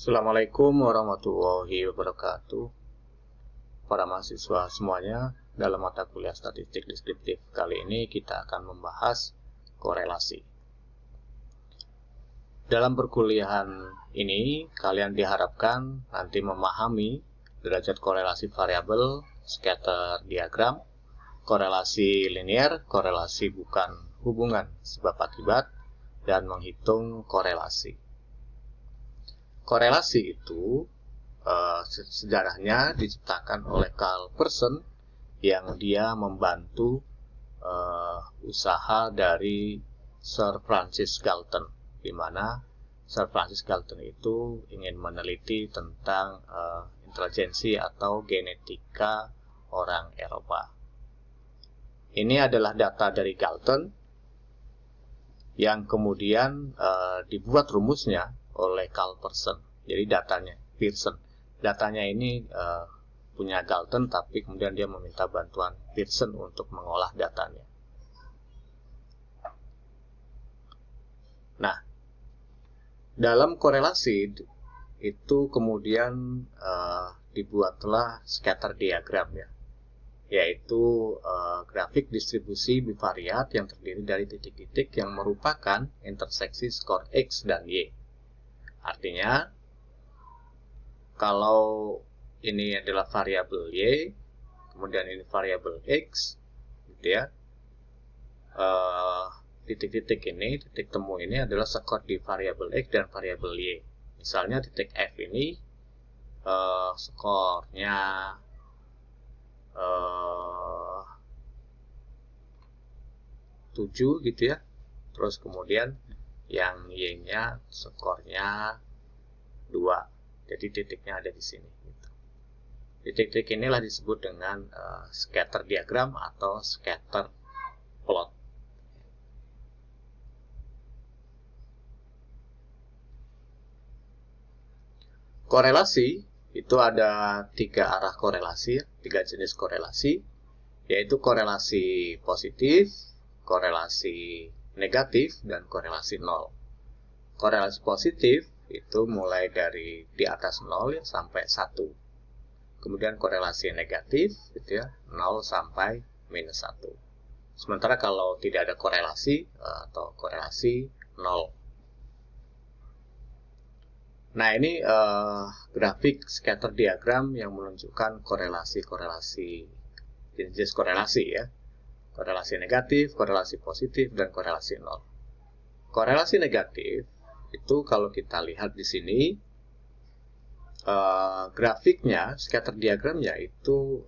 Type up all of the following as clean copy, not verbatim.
Assalamualaikum warahmatullahi wabarakatuh. Para mahasiswa semuanya, dalam mata kuliah statistik deskriptif kali ini kita akan membahas korelasi. Dalam perkuliahan ini, kalian diharapkan nanti memahami derajat korelasi variabel, scatter diagram, korelasi linear, korelasi bukan hubungan sebab akibat, dan menghitung korelasi. Korelasi itu sejarahnya diciptakan oleh Carl Pearson yang dia membantu usaha dari Sir Francis Galton, di mana Sir Francis Galton itu ingin meneliti tentang intelijensi atau genetika orang Eropa. Ini adalah data dari Galton yang kemudian dibuat rumusnya oleh Carl Pearson. Jadi datanya ini punya Galton, tapi kemudian dia meminta bantuan Pearson untuk mengolah datanya. Nah, dalam korelasi itu kemudian dibuatlah scatter diagram, yaitu grafik distribusi bivariat yang terdiri dari titik-titik yang merupakan interseksi skor X dan Y. Artinya, kalau ini adalah variabel Y, kemudian ini variabel X, gitu ya. Titik-titik ini, titik temu ini adalah skor di variabel X dan variabel Y. Misalnya titik F ini skornya 7 gitu ya. Terus kemudian yang Y-nya skornya 2. Jadi titiknya ada di sini gitu. Titik-titik inilah disebut dengan scatter diagram atau scatter plot. Korelasi itu ada 3 arah korelasi, 3 jenis korelasi, yaitu korelasi positif, korelasi negatif, dan korelasi nol. Korelasi positif itu mulai dari di atas 0 sampai 1. Kemudian korelasi negatif gitu ya, 0 sampai minus 1. Sementara kalau tidak ada korelasi atau korelasi 0. Nah, ini grafik scatter diagram yang menunjukkan korelasi-korelasi, jenis korelasi ya. Korelasi negatif, korelasi positif, dan korelasi nol. Korelasi negatif itu kalau kita lihat di sini, grafiknya, scatter diagramnya itu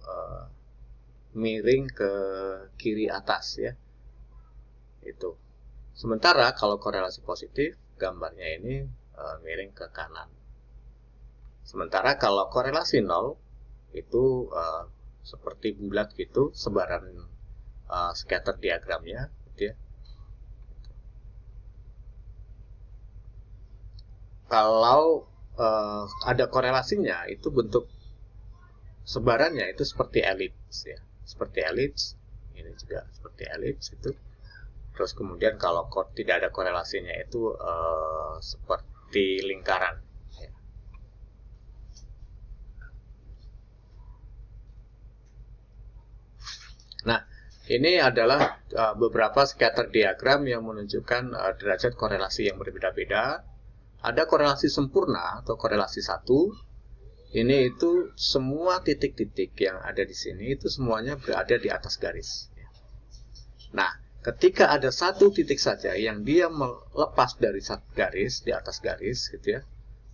miring ke kiri atas ya. Itu. Sementara kalau korelasi positif, gambarnya ini miring ke kanan. Sementara kalau korelasi nol itu seperti bulat gitu sebaran scatter diagramnya gitu ya. Kalau ada korelasinya itu bentuk sebarannya itu seperti elips ya, seperti elips. Ini juga seperti elips itu. Terus kemudian kalau tidak ada korelasinya itu seperti lingkaran. Nah, ini adalah beberapa scatter diagram yang menunjukkan derajat korelasi yang berbeda-beda. Ada korelasi sempurna atau korelasi 1. Ini itu semua titik-titik yang ada di sini itu semuanya berada di atas garis. Nah, ketika ada satu titik saja yang dia melepas dari satu garis, di atas garis gitu ya,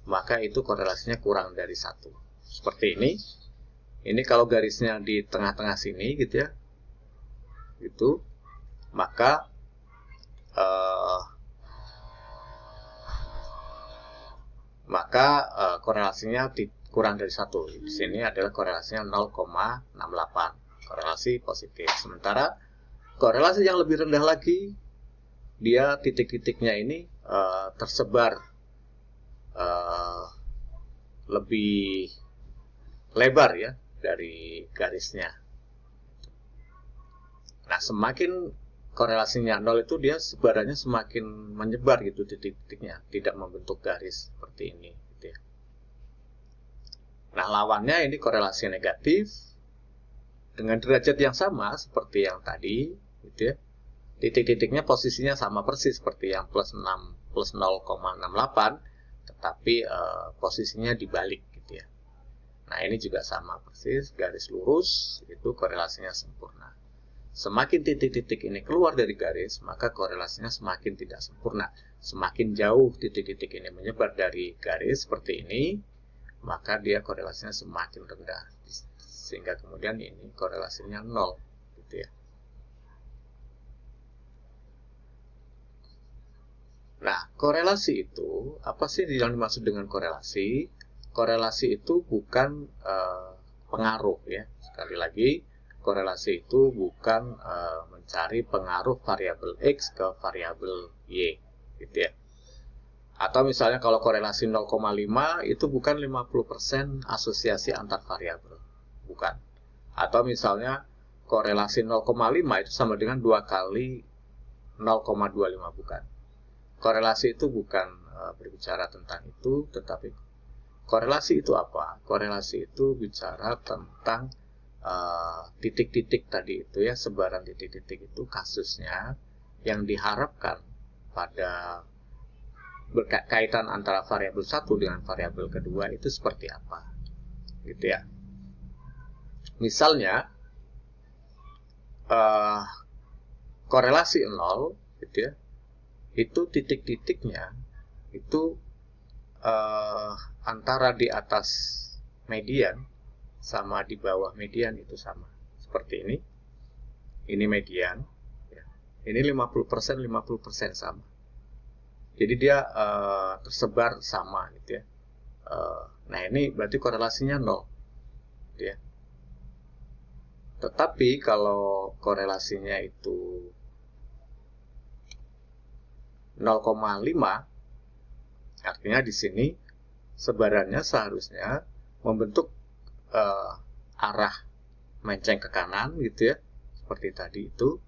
maka itu korelasinya kurang dari 1. Seperti ini. Ini kalau garisnya di tengah-tengah sini gitu ya, gitu, maka korelasinya kurang dari 1. Di sini adalah korelasinya 0,68, korelasi positif. Sementara korelasi yang lebih rendah lagi, dia titik-titiknya ini tersebar lebih lebar ya dari garisnya. Nah, semakin korelasinya 0 itu dia sebarannya semakin menyebar gitu titik-titiknya, tidak membentuk garis seperti ini gitu ya. Nah, lawannya ini korelasi negatif dengan derajat yang sama seperti yang tadi, gitu ya. Titik-titiknya posisinya sama persis seperti yang plus 6 plus 0,68, tetapi posisinya dibalik gitu ya. Nah, ini juga sama persis, garis lurus itu korelasinya sempurna. Semakin titik-titik ini keluar dari garis, maka korelasinya semakin tidak sempurna. Semakin jauh titik-titik ini menyebar dari garis seperti ini, maka dia korelasinya semakin rendah. Sehingga kemudian ini korelasinya 0 gitu ya. Nah, korelasi itu, apa sih yang dimaksud dengan korelasi? Korelasi itu bukan pengaruh ya. Sekali lagi, korelasi itu bukan mencari pengaruh variabel X ke variabel Y, gitu ya. Atau misalnya kalau korelasi 0,5 itu bukan 50% asosiasi antar variabel, bukan. Atau misalnya korelasi 0,5 itu sama dengan 2 kali 0,25, bukan. Korelasi itu bukan berbicara tentang itu, tetapi korelasi itu apa? Korelasi itu bicara tentang titik-titik tadi itu ya, sebaran titik-titik itu kasusnya yang diharapkan pada berkaitan antara variabel satu dengan variabel kedua itu seperti apa, gitu ya. Misalnya korelasi 0, gitu ya. Itu titik-titiknya itu antara di atas median sama di bawah median itu sama. Seperti ini median, ya. Ini 50% 50% sama. Jadi dia tersebar sama gitu ya. Nah, ini berarti korelasinya 0, gitu ya. Tetapi kalau korelasinya itu 0,5, artinya di sini sebarannya seharusnya membentuk arah menceng ke kanan gitu ya, seperti tadi itu.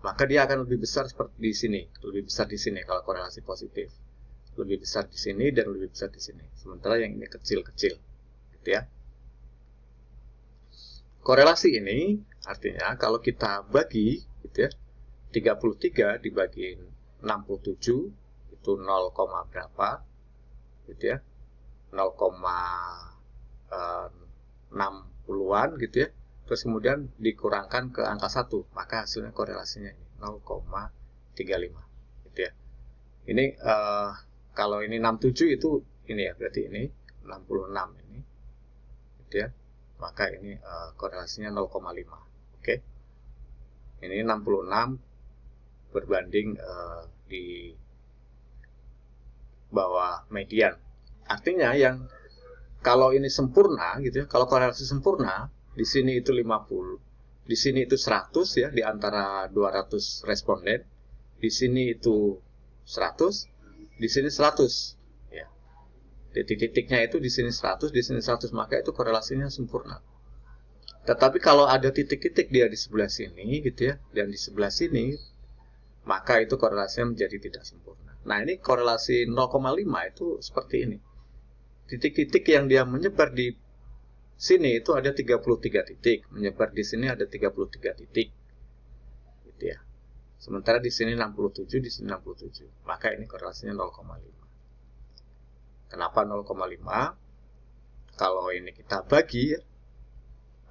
Maka dia akan lebih besar seperti di sini, lebih besar di sini kalau korelasi positif. Lebih besar di sini dan lebih besar di sini. Sementara yang ini kecil-kecil, gitu ya. Korelasi ini artinya kalau kita bagi gitu ya, 33 dibagi 67 itu 0, berapa gitu ya, 0,60-an gitu ya, terus kemudian dikurangkan ke angka 1, maka hasilnya korelasinya ini 0,35 gitu ya. Ini kalau ini 67 itu ini ya, berarti ini 66 ini gitu ya, maka ini korelasinya 0,5. Oke. Ini 66 berbanding di bawah median. Artinya yang kalau ini sempurna gitu ya, kalau korelasi sempurna, di sini itu 50, di sini itu 100 ya, di antara 200 responden, di sini itu 100, di sini 100 ya. Titik-titiknya itu di sini 100, di sini 100, maka itu korelasinya sempurna. Tetapi kalau ada titik-titik dia di sebelah sini gitu ya, dan di sebelah sini, maka itu korelasinya menjadi tidak sempurna. Nah, ini korelasi 0,5 itu seperti ini. Titik-titik yang dia menyebar di sini itu ada 33 titik, menyebar di sini ada 33 titik. Gitu ya. Sementara di sini 67, di sini 67. Maka ini korelasinya 0,5. Kenapa 0,5? Kalau ini kita bagi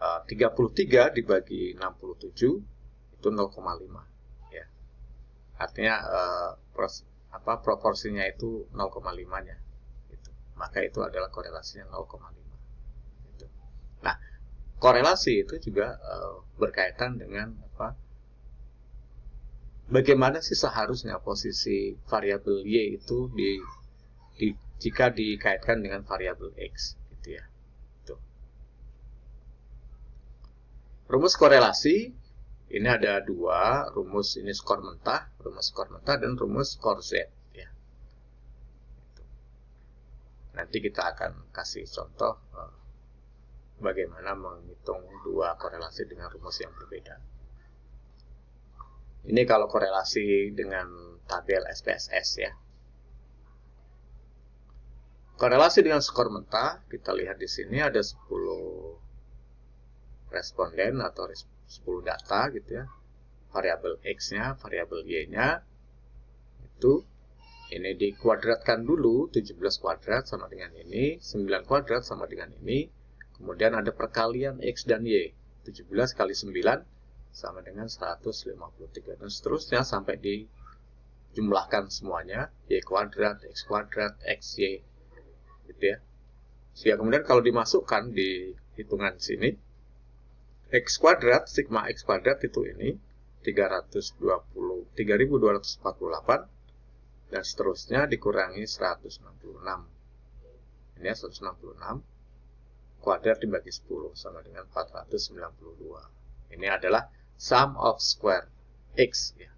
33 dibagi 67 itu 0,5 ya. Artinya proporsinya itu 0,5-nya gitu. Maka itu adalah korelasinya 0,5 gitu. Nah, korelasi itu juga berkaitan dengan bagaimana sih seharusnya posisi variabel Y itu jika dikaitkan dengan variabel X gitu ya. Rumus korelasi ini ada dua rumus, ini skor mentah dan rumus skor Z ya. Nanti kita akan kasih contoh bagaimana menghitung dua korelasi dengan rumus yang berbeda. Ini kalau korelasi dengan tabel SPSS ya. Korelasi dengan skor mentah, kita lihat di sini ada 10 responden atau 10 data gitu ya. Variabel X-nya, variabel Y-nya itu ini dikuadratkan dulu, 17 kuadrat sama dengan ini, 9 kuadrat sama dengan ini. Kemudian ada perkalian X dan Y. 17 kali 9 sama dengan 153 dan seterusnya sampai dijumlahkan semuanya, Y kuadrat, X kuadrat, XY gitu ya. Sehingga kemudian kalau dimasukkan di hitungan sini, X kuadrat, sigma X kuadrat itu ini 3248 dan seterusnya dikurangi 166. Ini 166 kuadrat dibagi 10 sama dengan 492. Ini adalah sum of square X ya.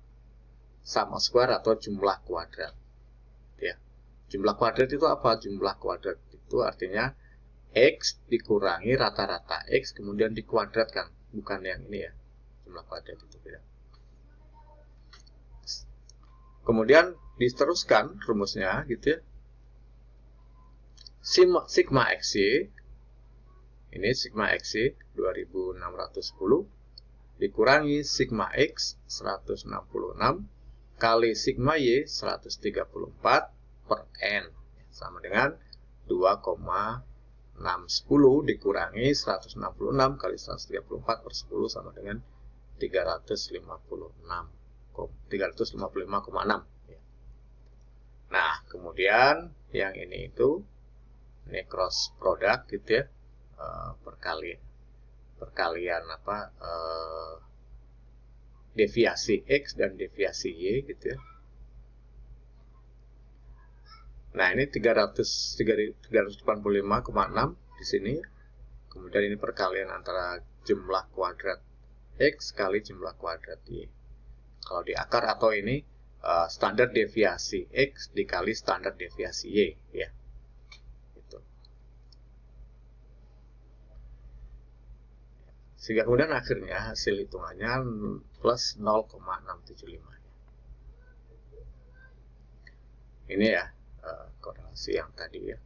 Sum of square atau jumlah kuadrat ya. Jumlah kuadrat itu apa? Jumlah kuadrat itu artinya X dikurangi rata-rata X kemudian dikuadratkan, bukan yang ini ya. Jumlah kuadrat itu beda. Kemudian diteruskan rumusnya gitu ya. Sigma XY ini sigma XY 2610 dikurangi sigma X 166 kali sigma Y 134 per N sama dengan 2,610 dikurangi 166 kali 134 per 10 sama dengan 355,6. Nah, kemudian yang ini itu ini cross product gitu ya, perkalian deviasi X dan deviasi Y gitu ya. Nah, ini 385,6 di sini. Kemudian ini perkalian antara jumlah kuadrat X kali jumlah kuadrat Y. Kalau di akar atau ini standar deviasi X dikali standar deviasi Y ya. Gitu. Sehingga kemudian akhirnya hasil hitungannya plus 0,675. Ini ya korelasi yang tadi ya.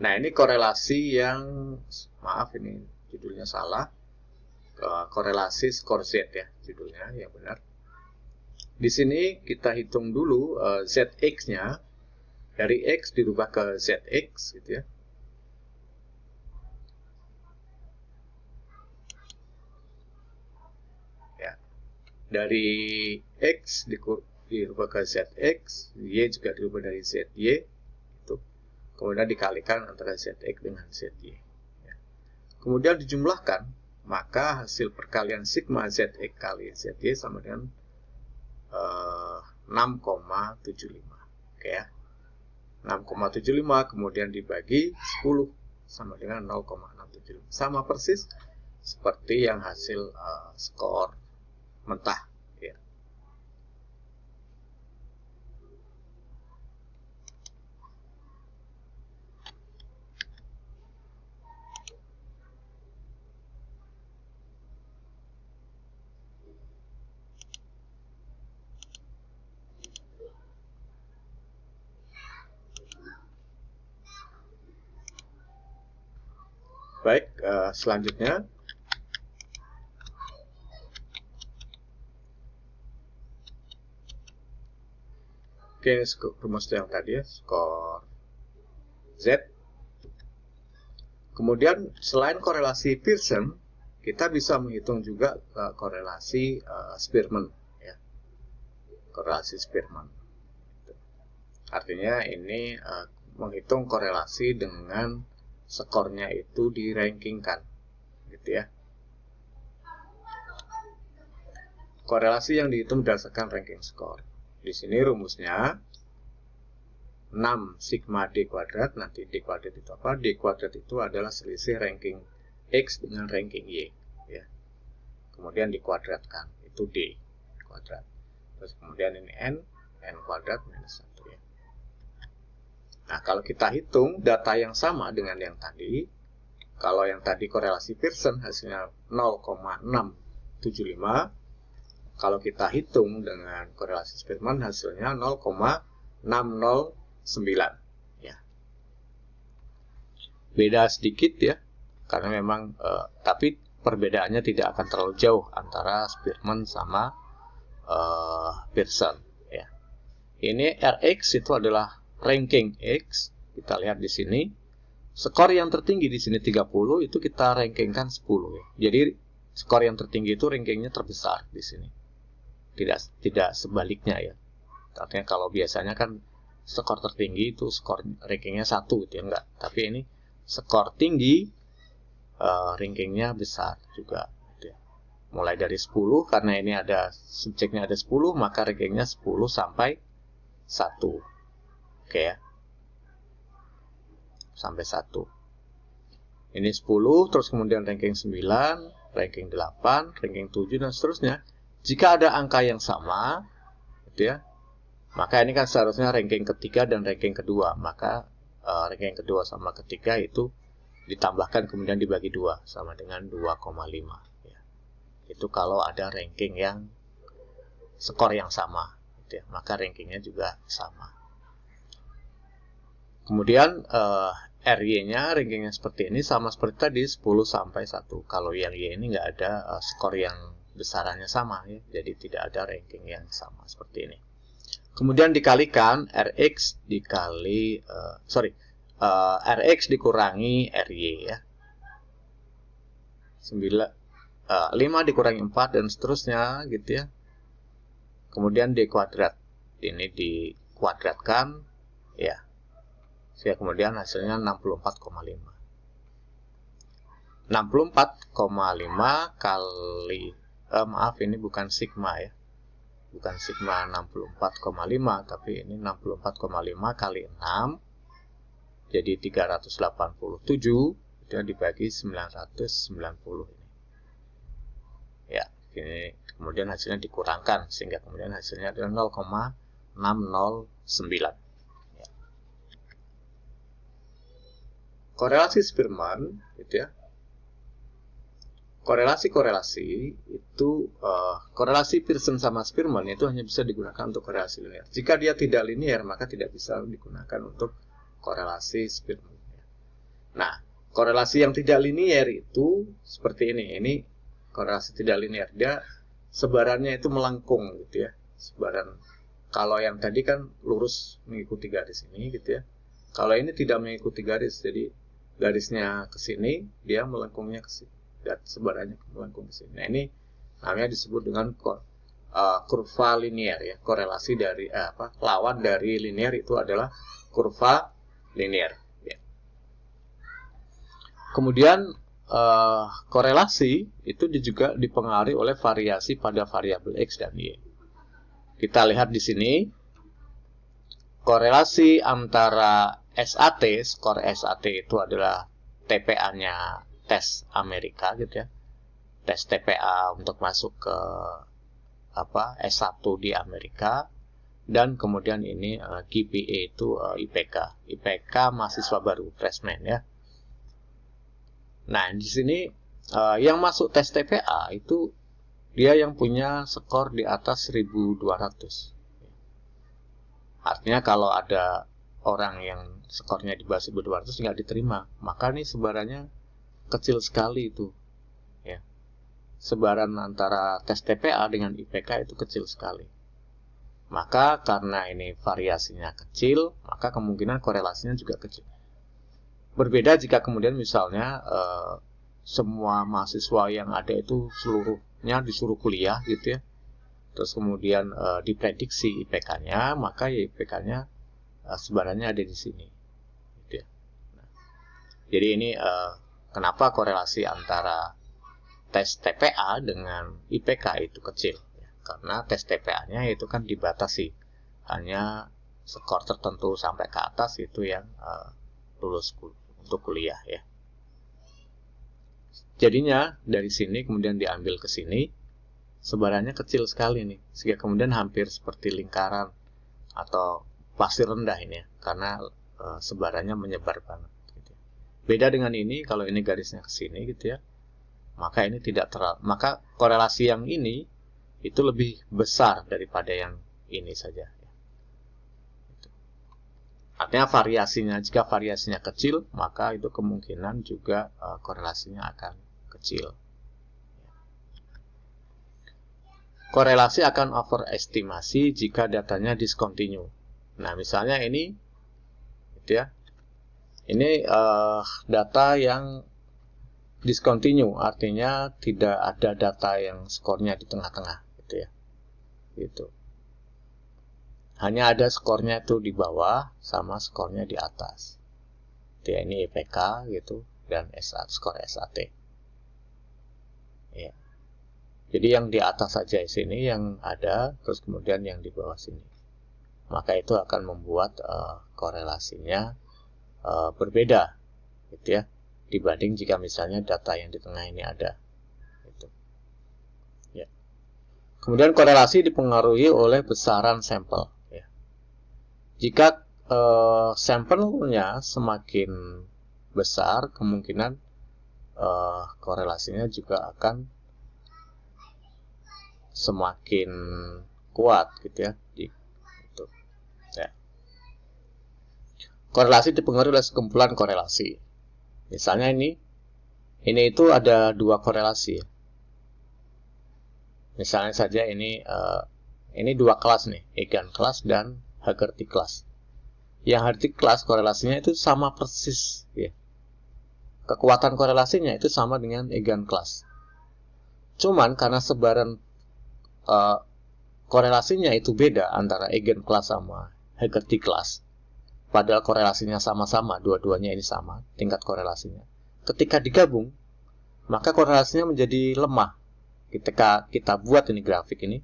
Nah, ini korelasi yang, maaf ini judulnya salah, korelasi skor Z ya judulnya yang benar. Di sini kita hitung dulu ZX-nya, dari X dirubah ke ZX gitu ya. Ya. Dari X dirubah ke ZX, Y juga dirubah dari ZY itu. Kemudian dikalikan antara ZX dengan ZY. Ya. Kemudian dijumlahkan, maka hasil perkalian sigma ZX kali ZY sama dengan 6,75. Oke ya. 6,75 kemudian dibagi 10 sama dengan 0,675. Sama persis seperti yang hasil skor mentah ya. Baik, selanjutnya oke, rumus yang tadi ya, skor Z. Kemudian selain korelasi Pearson, kita bisa menghitung juga korelasi Spearman ya. Korelasi Spearman. Artinya ini menghitung korelasi dengan skornya itu dirankingkan gitu ya. Korelasi yang dihitung berdasarkan ranking skor. Di sini rumusnya 6 sigma D kuadrat. Nanti D kuadrat itu apa? D kuadrat itu adalah selisih ranking X dengan ranking Y ya. Kemudian dikuadratkan, itu D kuadrat. Terus kemudian ini N kuadrat minus 1 ya. Nah, kalau kita hitung data yang sama dengan yang tadi, kalau yang tadi korelasi Pearson hasilnya 0,675, kalau kita hitung dengan korelasi Spearman hasilnya 0,609 ya. beda sedikit ya, karena memang tapi perbedaannya tidak akan terlalu jauh antara Spearman sama Pearson ya. Ini Rx itu adalah ranking X. Kita lihat di sini. Skor yang tertinggi di sini 30 itu kita rankingkan 10 ya. Jadi skor yang tertinggi itu rankingnya terbesar di sini. Tidak sebaliknya ya. Artinya kalau biasanya kan skor tertinggi itu skor rankingnya 1 gitu ya, enggak. Tapi ini skor tinggi rankingnya besar juga gitu ya. Mulai dari 10 karena ini ada subjeknya ada 10, maka rankingnya 10 sampai 1. Oke ya. Sampai 1. Ini 10, terus kemudian ranking 9, ranking 8, ranking 7, dan seterusnya. Jika ada angka yang sama, gitu ya, maka ini kan seharusnya ranking ketiga dan ranking kedua. Maka ranking kedua sama ketiga itu ditambahkan kemudian dibagi 2, sama dengan 2,5. Ya. Itu kalau ada ranking yang skor yang sama, gitu ya, maka rankingnya juga sama. Kemudian RY-nya rankingnya seperti ini, sama seperti tadi 10 sampai 1. Kalau yang Y ini nggak ada skor yang besarannya sama ya, jadi tidak ada ranking yang sama seperti ini. Kemudian dikalikan Rx dikali Rx dikurangi RY ya. 5 dikurangi 4 dan seterusnya gitu ya. Kemudian D kuadrat. Ini dikuadratkan ya. Sehingga kemudian hasilnya 64,5. 64,5 kali maaf, ini bukan sigma ya. Bukan sigma 64,5, tapi ini 64,5 kali 6. Jadi 387 itu dibagi 990 ini. Ya, ini kemudian hasilnya dikurangkan sehingga kemudian hasilnya adalah 0,609. Korelasi Spearman, gitu ya. Korelasi itu korelasi Pearson sama Spearman itu hanya bisa digunakan untuk korelasi linear. Jika dia tidak linear, maka tidak bisa digunakan untuk korelasi Spearman. Nah, korelasi yang tidak linear itu seperti ini. Ini korelasi tidak linear. Dia sebarannya itu melengkung, gitu ya. Sebaran. Kalau yang tadi kan lurus mengikuti garis ini, gitu ya. Kalau ini tidak mengikuti garis, jadi garisnya ke sini, dia melengkungnya ke sini, dan sebarannya melengkung ke sini. Nah, ini namanya disebut dengan kurva linear ya. Korelasi dari lawan dari linear itu adalah kurva linear. Ya. Kemudian korelasi itu juga dipengaruhi oleh variasi pada variabel X dan Y. Kita lihat di sini korelasi antara SAT, skor SAT itu adalah TPA-nya tes Amerika gitu ya. Tes TPA untuk masuk ke S1 di Amerika, dan kemudian ini GPA itu IPK mahasiswa baru freshman ya. Nah, di sini yang masuk tes TPA itu dia yang punya skor di atas 1200. Artinya kalau ada orang yang skornya di bawah 1200 nggak diterima, maka nih sebarannya kecil sekali itu ya. Sebaran antara tes TPA dengan IPK itu kecil sekali. Maka karena ini variasinya kecil, maka kemungkinan korelasinya juga kecil. Berbeda jika kemudian misalnya semua mahasiswa yang ada itu seluruhnya disuruh kuliah gitu ya. Terus kemudian diprediksi IPK-nya, maka ya IPK-nya sebarannya ada di sini. Gitu ya. Nah, jadi ini kenapa korelasi antara tes TPA dengan IPK itu kecil. Ya. Karena tes TPA-nya itu kan dibatasi. Hanya skor tertentu sampai ke atas itu yang lulus untuk kuliah ya. Jadinya dari sini kemudian diambil ke sini. Sebarannya kecil sekali nih, sehingga kemudian hampir seperti lingkaran atau pasti rendah ini ya, karena sebarannya menyebar banget. Gitu. Beda dengan ini, kalau ini garisnya ke sini gitu ya, maka ini tidak maka korelasi yang ini itu lebih besar daripada yang ini saja. Ya. Gitu. Artinya variasinya, jika variasinya kecil, maka itu kemungkinan juga korelasinya akan kecil. Korelasi akan overestimasi jika datanya discontinue. Nah, misalnya ini, gitu ya, ini data yang discontinue, artinya tidak ada data yang skornya di tengah-tengah, gitu ya, gitu. Hanya ada skornya itu di bawah sama skornya di atas. Ya, ini IPK gitu dan skor SAT. Ya. Jadi yang di atas saja sini yang ada, terus kemudian yang di bawah sini. Maka itu akan membuat korelasinya berbeda, gitu ya, dibanding jika misalnya data yang di tengah ini ada. Gitu. Ya. Kemudian korelasi dipengaruhi oleh besaran sampel. Jika sampelnya semakin besar, kemungkinan korelasinya juga akan semakin kuat, gitu ya. Gitu. Ya. Korelasi dipengaruhi oleh sekumpulan korelasi. Misalnya ini itu ada dua korelasi. Misalnya saja ini dua kelas nih, Eigen kelas dan Haggerty kelas. Yang Haggerty kelas korelasinya itu sama persis, ya. Kekuatan korelasinya itu sama dengan Eigen kelas. Cuman karena sebaran korelasinya itu beda antara Eigen kelas sama Haggerty kelas. Padahal korelasinya sama-sama, dua-duanya ini sama tingkat korelasinya. Ketika digabung, maka korelasinya menjadi lemah. Ketika kita buat ini grafik ini,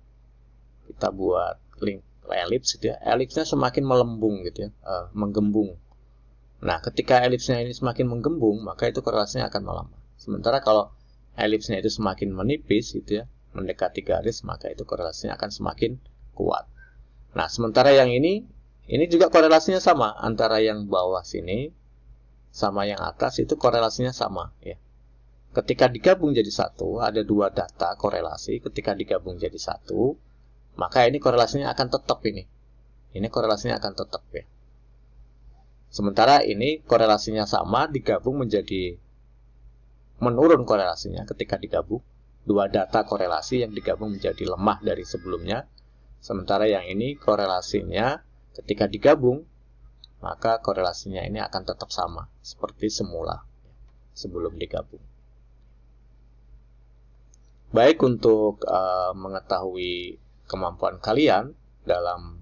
kita buat link elips gitu ya, elipsnya semakin melembung gitu ya, menggembung. Nah, ketika elipsnya ini semakin menggembung, maka itu korelasinya akan melambat. Sementara kalau elipsnya itu semakin menipis gitu ya, mendekati garis, maka itu korelasinya akan semakin kuat. Nah, sementara yang ini juga korelasinya sama antara yang bawah sini sama yang atas, itu korelasinya sama ya. Ketika digabung jadi satu, ada dua data korelasi, ketika digabung jadi satu, maka ini korelasinya akan tetap ini. Ini korelasinya akan tetap ya. Sementara ini korelasinya sama, digabung menjadi menurun korelasinya ketika digabung. Dua data korelasi yang digabung menjadi lemah dari sebelumnya. Sementara yang ini korelasinya ketika digabung, maka korelasinya ini akan tetap sama seperti semula sebelum digabung. Baik, untuk mengetahui kemampuan kalian dalam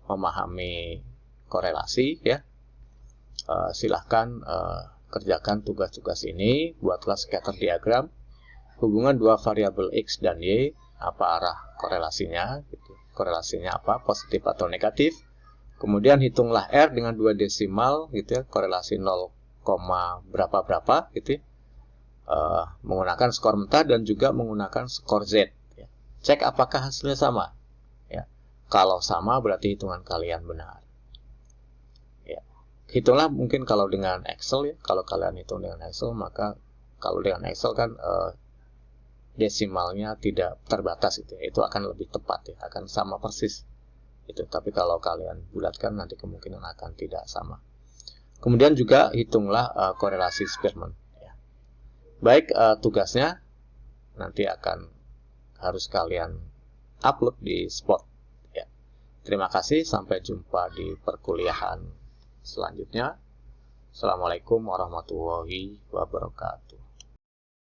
memahami korelasi ya, silahkan kerjakan tugas-tugas ini. Buatlah scatter diagram hubungan dua variabel X dan Y, apa arah korelasinya gitu. Korelasinya apa, positif atau negatif. Kemudian hitunglah R dengan dua desimal gitu ya, korelasi 0, berapa gitu ya. Menggunakan skor mentah dan juga menggunakan skor Z ya. Cek apakah hasilnya sama ya. Kalau sama berarti hitungan kalian benar ya. Hitunglah mungkin kalau dengan Excel ya. Kalau kalian hitung dengan Excel, maka kalau dengan Excel kan desimalnya tidak terbatas itu ya. Itu akan lebih tepat ya, akan sama persis itu. Tapi kalau kalian bulatkan nanti kemungkinan akan tidak sama. Kemudian juga hitunglah korelasi Spearman. Baik, tugasnya nanti akan harus kalian upload di Spot ya. Terima kasih, sampai jumpa di perkuliahan selanjutnya. Assalamualaikum warahmatullahi wabarakatuh.